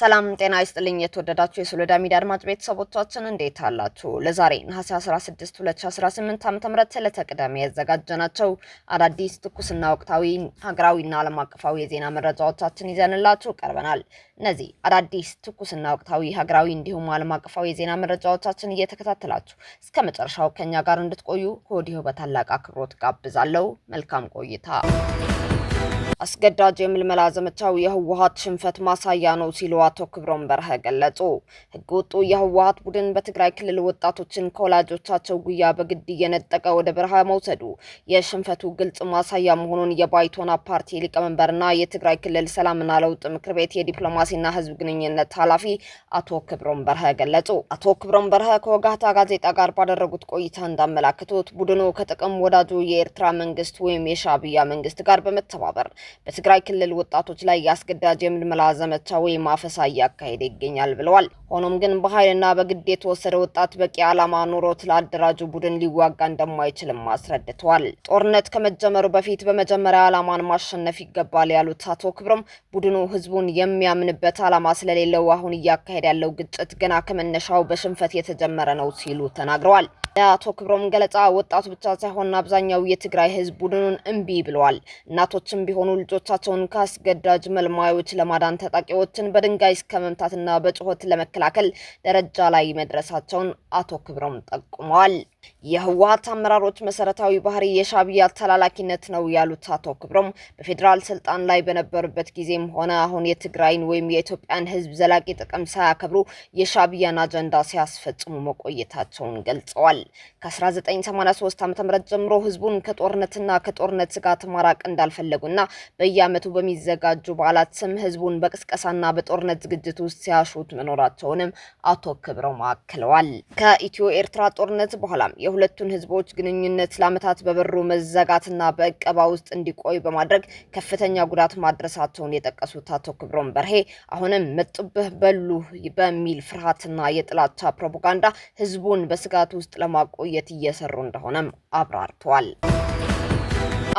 ሰላም ጤና ይስጥልኝ የተወደዳችሁ የሶሎዳ ሚዲያ አድማጭ ቤተሰቦቻችን እንዴት አላችሁ? ለዛሬ ነሐሴ 16 2018 ዓ.ም ለተቀዳሚ ያዘጋጀናቸው አዳዲስ ትኩስና ወቅታዊ ሀገራዊና ዓለም አቀፋዊ የዜና መረጃዎቻችን ይዘንላችሁ ቀርበናል። እነዚህ አዳዲስ ትኩስና ወቅታዊ ሀገራዊ እንዲሁም ዓለም አቀፋዊ የዜና መረጃዎቻችን እየተከታተላችሁ እስከ መጨረሻው ከኛ ጋር እንድትቆዩ ከወዲሁ በታላቅ አክብሮት ጋብዛለሁ። መልካም ቆይታ። አስገዳጅ የምልመላ ዘመቻው የህወሓት ሽንፈት ማሳያ ነው ሲሉ አቶ ክብሮም በርሀ ገለጹ። ህገወጡ የህወሓት ቡድን በትግራይ ክልል ወጣቶችን ከወላጆቻቸው ጉያ በግድ እየነጠቀ ወደ በረሃ መውሰዱ የሽንፈቱ ግልጽ ማሳያ መሆኑን የባይቶና ፓርቲ ሊቀመንበርና የትግራይ ክልል ሰላምና ለውጥ ምክር ቤት የዲፕሎማሲና ህዝብ ግንኙነት ኃላፊ አቶ ክብሮም በርሀ ገለጹ። አቶ ክብሮም በርሀ ከወጋታ ጋዜጣ ጋር ባደረጉት ቆይታ እንዳመላከቱት ቡድኑ ከጥቅም ወዳጁ የኤርትራ መንግስት ወይም የሻዕቢያ መንግስት ጋር በመተባበር በትግራይ ክልል ወጣቶች ላይ ያስገዳጅ የምልመላ ዘመቻ ወይም አፈሳ እያካሄደ ይገኛል ብለዋል። ሆኖም ግን በኃይልና በግድ የተወሰደ ወጣት በቂ ዓላማ ኖሮት ለአደራጁ ቡድን ሊዋጋ እንደማይችልም አስረድተዋል። ጦርነት ከመጀመሩ በፊት በመጀመሪያ ዓላማን ማሸነፍ ይገባል ያሉት አቶ ክብሮም ቡድኑ ህዝቡን የሚያምንበት ዓላማ ስለሌለው አሁን እያካሄደ ያለው ግጭት ገና ከመነሻው በሽንፈት የተጀመረ ነው ሲሉ ተናግረዋል። የአቶ ክብሮም ገለጻ ወጣቱ ብቻ ሳይሆን አብዛኛው የትግራይ ህዝብ ቡድኑን እምቢ ብለዋል። እናቶችም ቢሆኑ ልጆቻቸውን ካስገዳጅ መልማዮች ለማዳን ታጣቂዎችን በድንጋይ እስከ መምታትና በጩኸት ለመከላከል ደረጃ ላይ መድረሳቸውን አቶ ክብሮም ጠቁመዋል። የህወሓት አመራሮች መሰረታዊ ባህሪ የሻዕቢያ ተላላኪነት ነው ያሉት አቶ ክብሮም በፌዴራል ስልጣን ላይ በነበሩበት ጊዜም ሆነ አሁን የትግራይን ወይም የኢትዮጵያን ህዝብ ዘላቂ ጥቅም ሳያከብሩ የሻዕቢያን አጀንዳ ሲያስፈጽሙ መቆየታቸውን ገልጸዋል። ከ1983 ዓ.ም ጀምሮ ህዝቡን ከጦርነትና ከጦርነት ስጋት ማራቅ እንዳልፈለጉና በየዓመቱ በሚዘጋጁ በዓላት ስም ህዝቡን በቅስቀሳና በጦርነት ዝግጅት ውስጥ ሲያሹት መኖራቸውንም አቶ ክብሮም አክለዋል። ከኢትዮ ኤርትራ ጦርነት በኋላ የሁለቱን ህዝቦች ግንኙነት ለዓመታት በበሩ መዘጋትና በእቀባ ውስጥ እንዲቆይ በማድረግ ከፍተኛ ጉዳት ማድረሳቸውን የጠቀሱት አቶ ክብሮም በርሄ አሁንም መጡብህ በሉ በሚል ፍርሃትና የጥላቻ ፕሮፓጋንዳ ህዝቡን በስጋት ውስጥ ለማቆየት እየሰሩ እንደሆነም አብራርተዋል።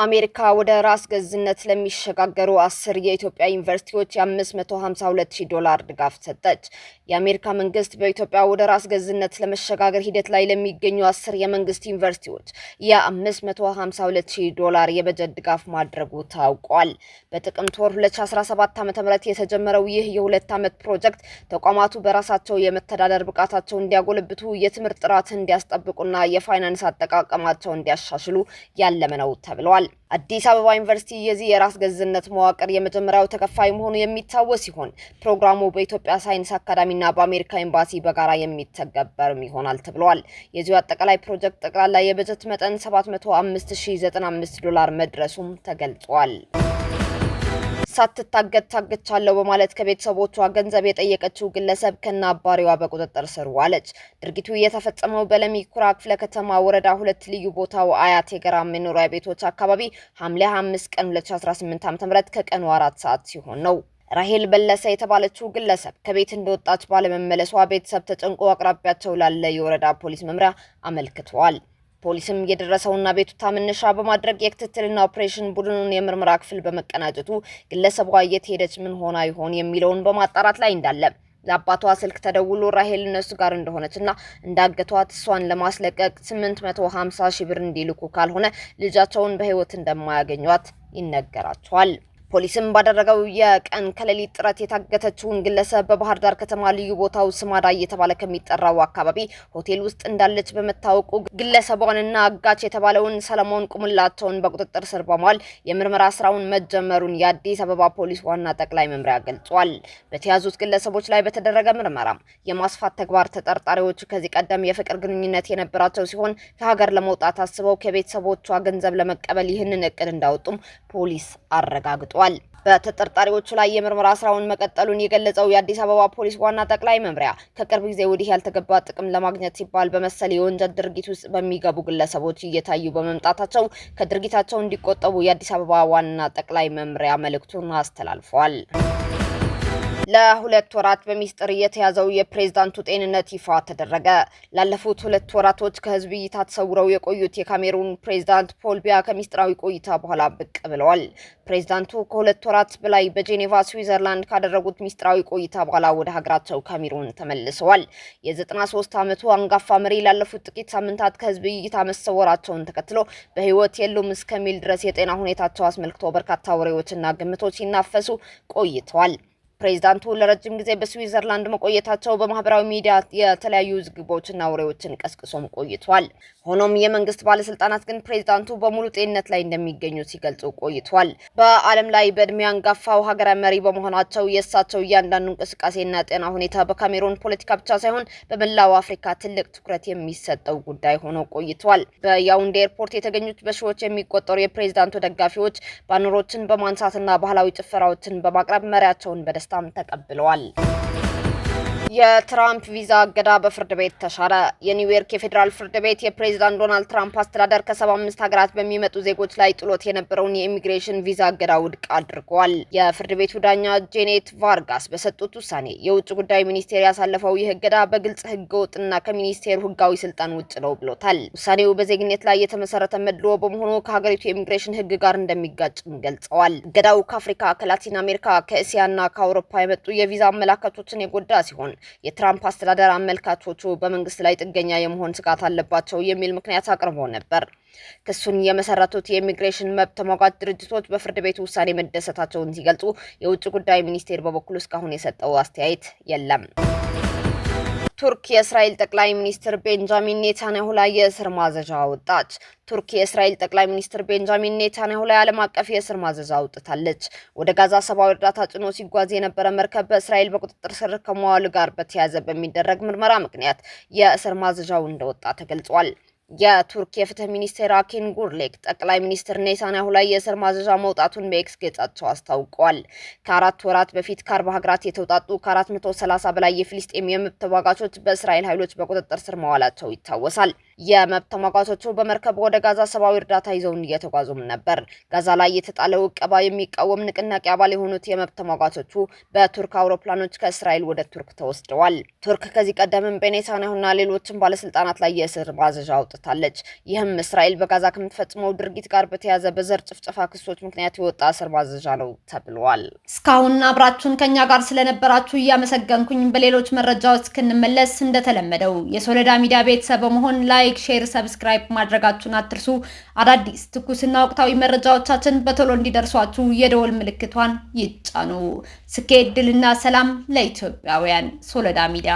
አሜሪካ ወደ ራስ ገዝነት ለሚሸጋገሩ 10 የኢትዮጵያ ዩኒቨርሲቲዎች $552,000 ድጋፍ ሰጠች። የአሜሪካ መንግስት በኢትዮጵያ ወደ ራስ ገዝነት ለመሸጋገር ሂደት ላይ ለሚገኙ 10 የመንግስት ዩኒቨርሲቲዎች $552,000 የበጀት ድጋፍ ማድረጉ ታውቋል። በጥቅምት ወር 2017 ዓ.ም የተጀመረው ይህ የሁለት ዓመት ፕሮጀክት ተቋማቱ በራሳቸው የመተዳደር ብቃታቸው እንዲያጎለብቱ፣ የትምህርት ጥራትን እንዲያስጠብቁና የፋይናንስ አጠቃቀማቸው እንዲያሻሽሉ ያለመ ነው ተብሏል። አዲስ አበባ ዩኒቨርሲቲ የዚህ የራስ ገዝነት መዋቅር የመጀመሪያው ተከፋይ መሆኑ የሚታወስ ሲሆን ፕሮግራሙ በኢትዮጵያ ሳይንስ አካዳሚና በአሜሪካ ኤምባሲ በጋራ የሚተገበርም ይሆናል ተብሏል። የዚሁ አጠቃላይ ፕሮጀክት ጠቅላላ የበጀት መጠን $705,095 መድረሱም ተገልጿል። ሳትታገት ታግቻለሁ በማለት ከቤተሰቦቿ ገንዘብ የጠየቀችው ግለሰብ ከነ አባሪዋ በቁጥጥር ስር ዋለች። ድርጊቱ የተፈጸመው በለሚ ኩራ ክፍለ ከተማ ወረዳ 2 ልዩ ቦታው አያት የጋራ መኖሪያ ቤቶች አካባቢ ሐምሌ 5 ቀን 2018 ዓ.ም ከቀኑ 4 ሰዓት ሲሆን ነው። ራሄል በለሰ የተባለችው ግለሰብ ከቤት እንደወጣች ባለመመለሷ ቤተሰብ ተጨንቆ አቅራቢያቸው ላለ የወረዳ ፖሊስ መምሪያ አመልክተዋል። ፖሊስም የደረሰውና ቤቱታ መነሻ በማድረግ የክትትልና ኦፕሬሽን ቡድኑን የምርመራ ክፍል በመቀናጀቱ ግለሰቧ የት ሄደች፣ ምን ሆና ይሆን የሚለውን በማጣራት ላይ እንዳለ ለአባቷ ስልክ ተደውሎ ራሄል እነሱ ጋር እንደሆነችና እንዳገቷት እሷን ለማስለቀቅ 850,000 ብር እንዲልኩ ካልሆነ ልጃቸውን በህይወት እንደማያገኟት ይነገራቸዋል። ፖሊስም ባደረገው የቀን ከሌሊት ጥረት የታገተችውን ግለሰብ በባህር ዳር ከተማ ልዩ ቦታው ስማዳ እየተባለ ከሚጠራው አካባቢ ሆቴል ውስጥ እንዳለች በመታወቁ ግለሰቧንና አጋች የተባለውን ሰለሞን ቁምላቸውን በቁጥጥር ስር በመዋል የምርመራ ስራውን መጀመሩን የአዲስ አበባ ፖሊስ ዋና ጠቅላይ መምሪያ ገልጿል። በተያዙት ግለሰቦች ላይ በተደረገ ምርመራም የማስፋት ተግባር ተጠርጣሪዎቹ ከዚህ ቀደም የፍቅር ግንኙነት የነበራቸው ሲሆን ከሀገር ለመውጣት አስበው ከቤተሰቦቿ ገንዘብ ለመቀበል ይህንን እቅድ እንዳወጡም ፖሊስ አረጋግጧል። በተጠርጣሪዎቹ ላይ የምርመራ ስራውን መቀጠሉን የገለጸው የአዲስ አበባ ፖሊስ ዋና ጠቅላይ መምሪያ ከቅርብ ጊዜ ወዲህ ያልተገባ ጥቅም ለማግኘት ሲባል በመሰል የወንጀል ድርጊት ውስጥ በሚገቡ ግለሰቦች እየታዩ በመምጣታቸው ከድርጊታቸው እንዲቆጠቡ የአዲስ አበባ ዋና ጠቅላይ መምሪያ መልእክቱን አስተላልፏል። ለሁለት ወራት በሚስጥር የተያዘው የፕሬዝዳንቱ ጤንነት ይፋ ተደረገ። ላለፉት 2 ወራቶች ከህዝብ እይታ ተሰውረው የቆዩት የካሜሩን ፕሬዝዳንት ፖል ቢያ ከሚስጥራዊ ቆይታ በኋላ ብቅ ብለዋል። ፕሬዝዳንቱ ከ2 ወራት በላይ በጄኔቫ ስዊዘርላንድ ካደረጉት ሚስጥራዊ ቆይታ በኋላ ወደ ሀገራቸው ካሜሩን ተመልሰዋል። የ93 ዓመቱ አንጋፋ መሪ ላለፉት ጥቂት ሳምንታት ከህዝብ እይታ መሰወራቸውን ተከትሎ በህይወት የሉም እስከሚል ድረስ የጤና ሁኔታቸው አስመልክቶ በርካታ ወሬዎችና ግምቶች ሲናፈሱ ቆይተዋል። ፕሬዝዳንቱ ለረጅም ጊዜ በስዊዘርላንድ መቆየታቸው በማህበራዊ ሚዲያ የተለያዩ ዝግቦችና ወሬዎችን ቀስቅሶም ቆይቷል። ሆኖም የመንግስት ባለስልጣናት ግን ፕሬዝዳንቱ በሙሉ ጤንነት ላይ እንደሚገኙ ሲገልጹ ቆይቷል። በዓለም ላይ በእድሜ አንጋፋው ሀገረ መሪ በመሆናቸው የእሳቸው እያንዳንዱ እንቅስቃሴና ጤና ሁኔታ በካሜሩን ፖለቲካ ብቻ ሳይሆን በመላው አፍሪካ ትልቅ ትኩረት የሚሰጠው ጉዳይ ሆኖ ቆይቷል። በያውንዴ ኤርፖርት የተገኙት በሺዎች የሚቆጠሩ የፕሬዝዳንቱ ደጋፊዎች ባነሮችን በማንሳትና ባህላዊ ጭፈራዎችን በማቅረብ መሪያቸውን በደስታ ተቀብለዋል። የትራምፕ ቪዛ እገዳ በፍርድ ቤት ተሻረ። የኒውዮርክ የፌዴራል ፍርድ ቤት የፕሬዝዳንት ዶናልድ ትራምፕ አስተዳደር ከ75 ሀገራት በሚመጡ ዜጎች ላይ ጥሎት የነበረውን የኢሚግሬሽን ቪዛ እገዳ ውድቅ አድርጓል። የፍርድ ቤቱ ዳኛ ጄኔት ቫርጋስ በሰጡት ውሳኔ የውጭ ጉዳይ ሚኒስቴር ያሳለፈው ይህ እገዳ በግልጽ ህገወጥና ከሚኒስቴሩ ህጋዊ ስልጣን ውጭ ነው ብሎታል። ውሳኔው በዜግነት ላይ የተመሰረተ መድሎ በመሆኑ ከሀገሪቱ የኢሚግሬሽን ህግ ጋር እንደሚጋጭም ገልጸዋል። እገዳው ከአፍሪካ፣ ከላቲን አሜሪካ፣ ከእስያና ከአውሮፓ የመጡ የቪዛ አመላካቾችን የጎዳ ሲሆን የትራምፕ አስተዳደር አመልካቾቹ በመንግስት ላይ ጥገኛ የመሆን ስጋት አለባቸው የሚል ምክንያት አቅርበው ነበር። ክሱን የመሰረቱት የኢሚግሬሽን መብት ተሟጋች ድርጅቶች በፍርድ ቤቱ ውሳኔ መደሰታቸውን ሲገልጹ፣ የውጭ ጉዳይ ሚኒስቴር በበኩሉ እስካሁን የሰጠው አስተያየት የለም። ቱርክ የእስራኤል ጠቅላይ ሚኒስትር ቤንጃሚን ኔታንያሁ ላይ የእስር ማዘዣ አወጣች። ቱርክ የእስራኤል ጠቅላይ ሚኒስትር ቤንጃሚን ኔታንያሁ ላይ ዓለም አቀፍ የእስር ማዘዣ አውጥታለች። ወደ ጋዛ ሰብአዊ እርዳታ ጭኖ ሲጓዝ የነበረ መርከብ በእስራኤል በቁጥጥር ስር ከመዋሉ ጋር በተያያዘ በሚደረግ ምርመራ ምክንያት የእስር ማዘዣው እንደወጣ ተገልጿል። የቱርክ የፍትህ ሚኒስቴር አኪን ጉርሌክ ጠቅላይ ሚኒስትር ኔታንያሁ ላይ የእስር ማዘዣ መውጣቱን በኤክስ ገጻቸው አስታውቀዋል። ከ4 ወራት በፊት ከ40 ሀገራት የተውጣጡ ከ430 በላይ የፊሊስጤም የመብት ተሟጋቾች በእስራኤል ኃይሎች በቁጥጥር ስር መዋላቸው ይታወሳል። የመብት ተሟጋቾቹ በመርከብ ወደ ጋዛ ሰብአዊ እርዳታ ይዘው እየተጓዙም ነበር። ጋዛ ላይ የተጣለው ዕቀባ የሚቃወም ንቅናቄ አባል የሆኑት የመብት ተሟጋቾቹ በቱርክ አውሮፕላኖች ከእስራኤል ወደ ቱርክ ተወስደዋል። ቱርክ ከዚህ ቀደምም በኔታንያሁና ሌሎችም ባለስልጣናት ላይ የእስር ማዘዣ አውጥታለች። ይህም እስራኤል በጋዛ ከምትፈጽመው ድርጊት ጋር በተያያዘ በዘር ጭፍጨፋ ክሶች ምክንያት የወጣ እስር ማዘዣ ነው ተብሏል። እስካሁን አብራችሁን ከኛ ጋር ስለነበራችሁ እያመሰገንኩኝ በሌሎች መረጃዎች እስክንመለስ እንደተለመደው የሶለዳ ሚዲያ ቤተሰብ በመሆን ላይክ፣ ሼር፣ ሰብስክራይብ ማድረጋችሁን አትርሱ። አዳዲስ ትኩስና ወቅታዊ መረጃዎቻችን በቶሎ እንዲደርሷችሁ የደወል ምልክቷን ይጫኑ። ስኬት፣ ድልና ሰላም ለኢትዮጵያውያን። ሶለዳ ሚዲያ